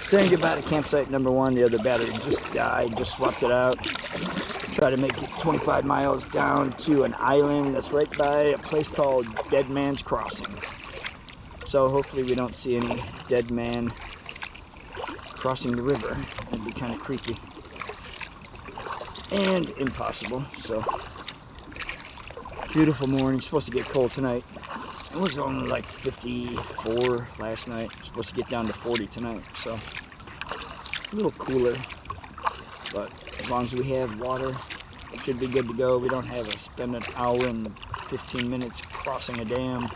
Saying goodbye to campsite number 1. The other battery just died, just swapped it out. Try to make it 25 miles down to an island that's right by a place called Dead Man's Crossing. So hopefully we don't see any dead man crossing the river. That'd be kind of creepy and impossible. So beautiful morning. Supposed to get cold tonight. It was only like 54 last night. It's supposed to get down to 40 tonight, so a little cooler. But as long as we have water, it should be good to go. We don't have to spend an hour and 15 minutes crossing a dam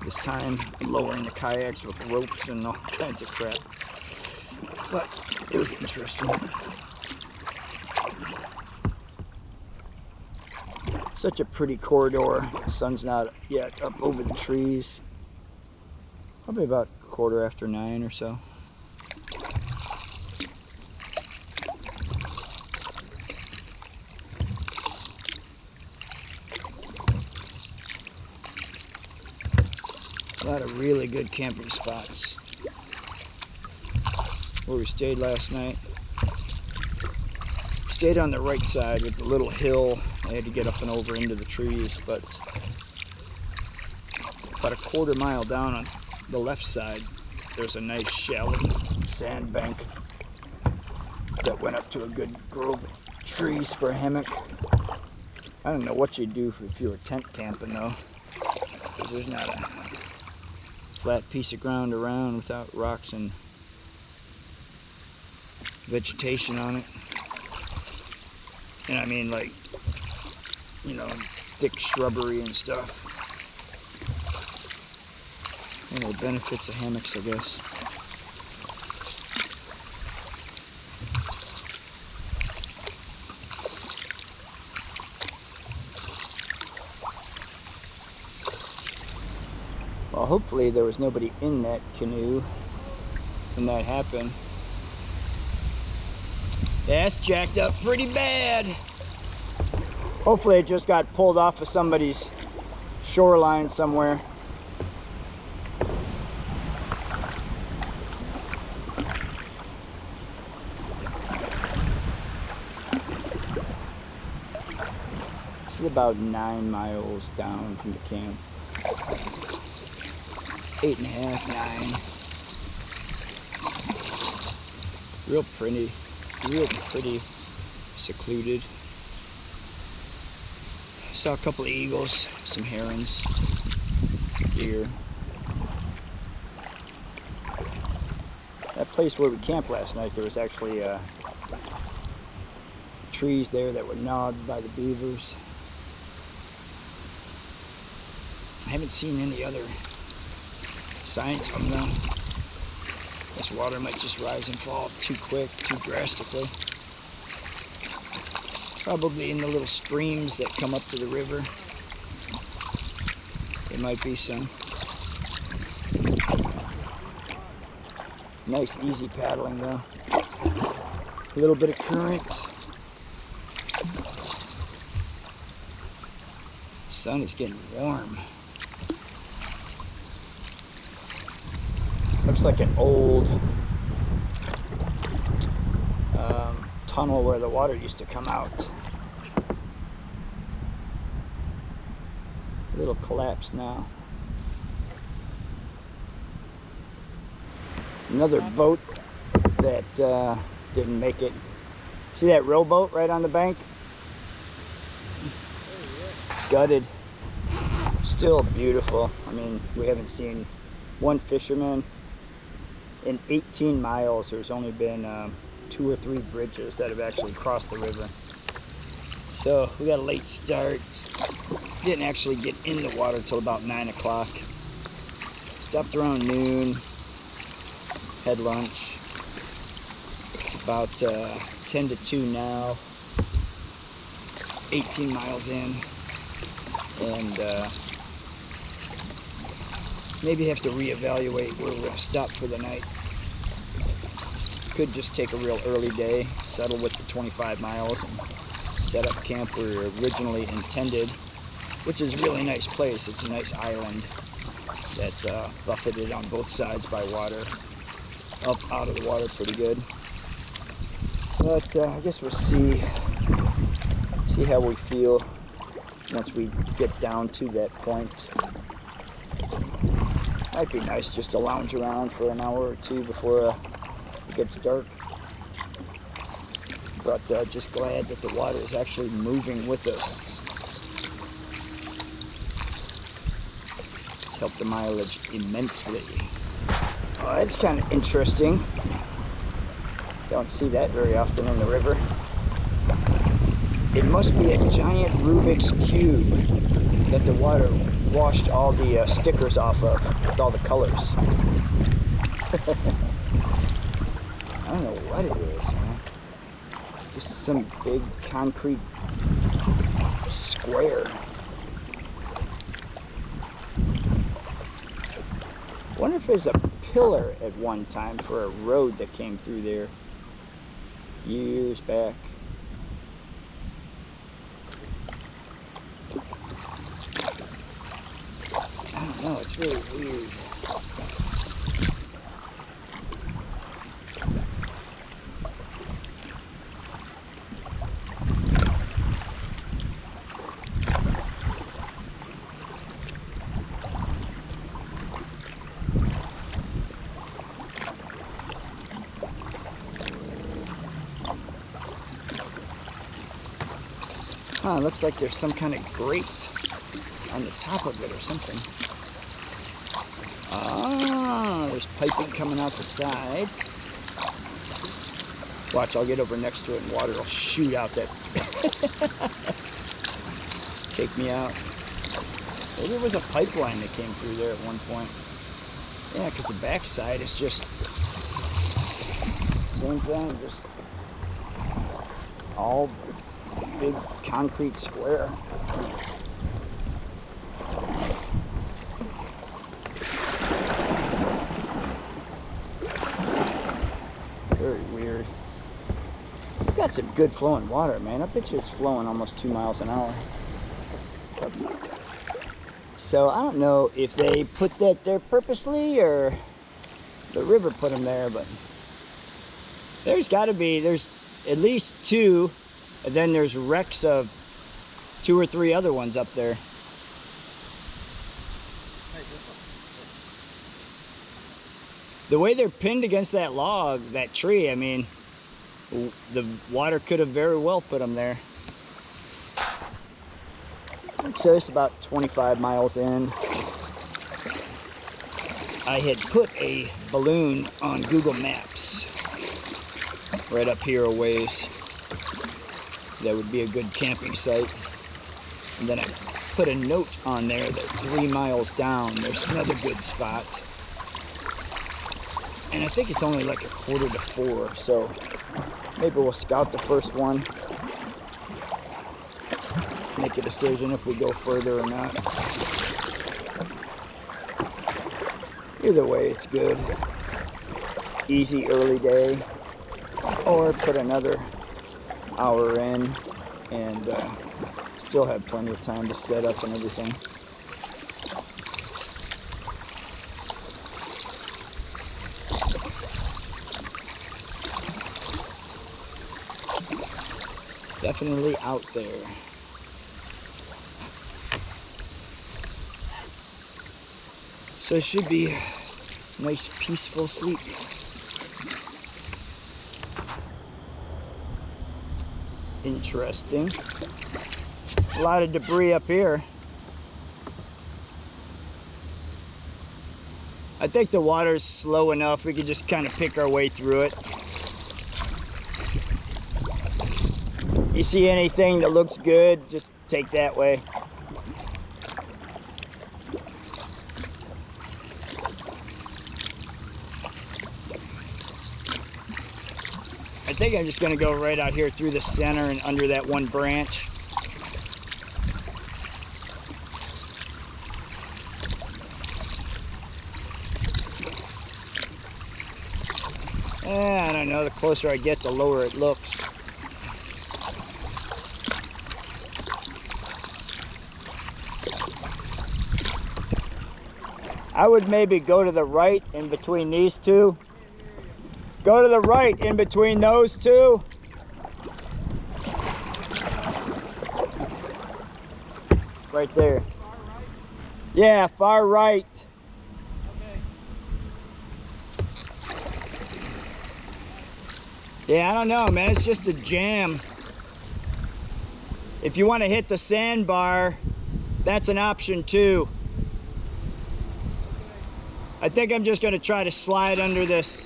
this time, lowering the kayaks with ropes and all kinds of crap. But it was interesting. Such a pretty corridor. The sun's not yet up over the trees. Probably about 9:15 or so. A lot of really good camping spots. Where we stayed last night. Stayed on the right side with the little hill. I had to get up and over into the trees, but about a 1/4 mile down on the left side, there's a nice shallow sand bank that went up to a good grove of trees for a hammock. I don't know what you'd do if you were tent camping though, because there's not a flat piece of ground around without rocks and vegetation on it. And I mean, like, you know, thick shrubbery and stuff. One of the benefits of hammocks, I guess. Well, hopefully there was nobody in that canoe when that happened. That's jacked up pretty bad. Hopefully it just got pulled off of somebody's shoreline somewhere. This is about 9 miles down from the camp. 8.5, 9. Real pretty, secluded. Saw a couple of eagles, some herons, deer. That place where we camped last night, there was actually trees there that were gnawed by the beavers. I haven't seen any other signs of them though. This water might just rise and fall too quick, too drastically. Probably in the little streams that come up to the river. There might be some. Nice easy paddling though. A little bit of current. The sun is getting warm. Looks like an old tunnel where the water used to come out. A little collapsed now. Another boat that didn't make it. See that rowboat right on the bank? Gutted. Still beautiful. I mean, we haven't seen one fisherman. In 18 miles, there's only been 2 or 3 bridges that have actually crossed the river. So we got a late start. Didn't actually get in the water till about 9 o'clock. Stopped around noon. Had lunch. It's about 10 to 2 now. 18 miles in. And maybe have to reevaluate where we're going to stop for the night. Could just take a real early day, settle with the 25 miles, and set up camp where we originally intended, which is a really nice place. It's a nice island that's buffeted on both sides by water. up out of the water pretty good. But I guess we'll see how we feel once we get down to that point. Might be nice just to lounge around for an hour or two before it gets dark. But just glad that the water is actually moving with us. It's helped the mileage immensely. Oh, that's kind of interesting. Don't see that very often in the river. It must be a giant Rubik's Cube that the water washed all the stickers off of with all the colors. I don't know what it is, man. Just some big concrete square. I wonder if there's a pillar at one time for a road that came through there years back. I don't know, it's really weird. Huh, looks like there's some kind of grate on the top of it or something. Ah, there's piping coming out the side. Watch, I'll get over next to it and water will shoot out that. Take me out. Maybe it was a pipeline that came through there at one point. Yeah, because the backside is just same thing, just all big concrete square. Very weird. We've got some good flowing water, man. I bet you it's flowing almost 2 miles an hour. So I don't know if they put that there purposely or the river put them there, but there's at least 2. And then there's wrecks of 2 or 3 other ones up there. The way they're pinned against that log, that tree, I mean, the water could have very well put them there. So it's about 25 miles in. I had put a balloon on Google Maps right up here a ways. That would be a good camping site. And then I put a note on there that 3 miles down there's another good spot. And I think it's only like 3:45, so maybe we'll scout the first one. Make a decision if we go further or not. Either way, it's good. Easy early day. Or put another hour in and still have plenty of time to set up and everything. Definitely out there. So it should be a nice peaceful sleep. Interesting. A lot of debris up here. I think the water's slow enough we could just kind of pick our way through it. You see anything that looks good, just take that way. I think I'm just going to go right out here through the center and under that one branch. I don't know, the closer I get, the lower it looks. I would maybe go to the right in between these two Go to the right in between those two. Right there. Far right? Yeah, far right. Okay. Yeah, I don't know, man. It's just a jam. If you want to hit the sandbar, that's an option too. I think I'm just going to try to slide under this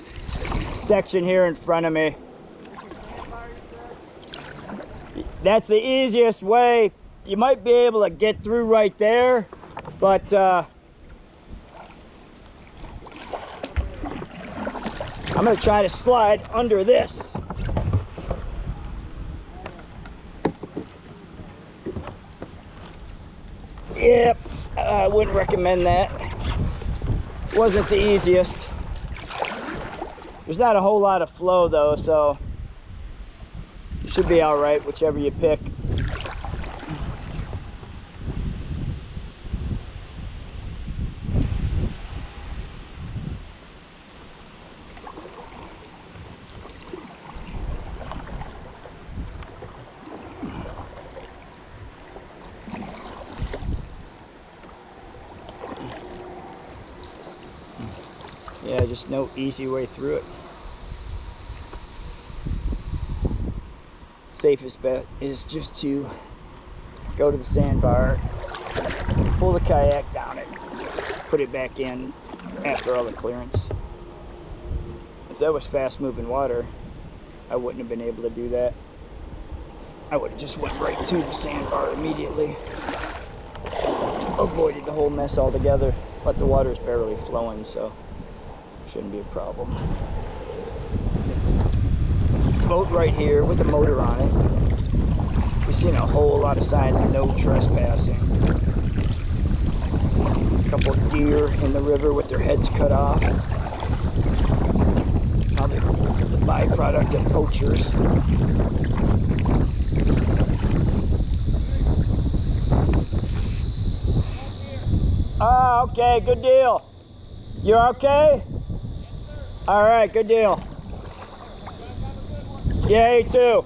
section here in front of me. That's the easiest way. You might be able to get through right there, but I'm going to try to slide under this. Yep, I wouldn't recommend that. Wasn't the easiest. There's not a whole lot of flow though, so it should be all right, whichever you pick. Yeah, just no easy way through it. Safest bet is just to go to the sandbar, pull the kayak down it, put it back in after all the clearance. If that was fast moving water, I wouldn't have been able to do that. I would have just went right to the sandbar immediately. Avoided the whole mess altogether, but the water is barely flowing, so shouldn't be a problem. Boat right here with a motor on it. We've seen a whole lot of signs of no trespassing. A couple of deer in the river with their heads cut off. Probably the byproduct of poachers. Ah, okay, good deal. You're okay? All right, good deal. Yeah, you too.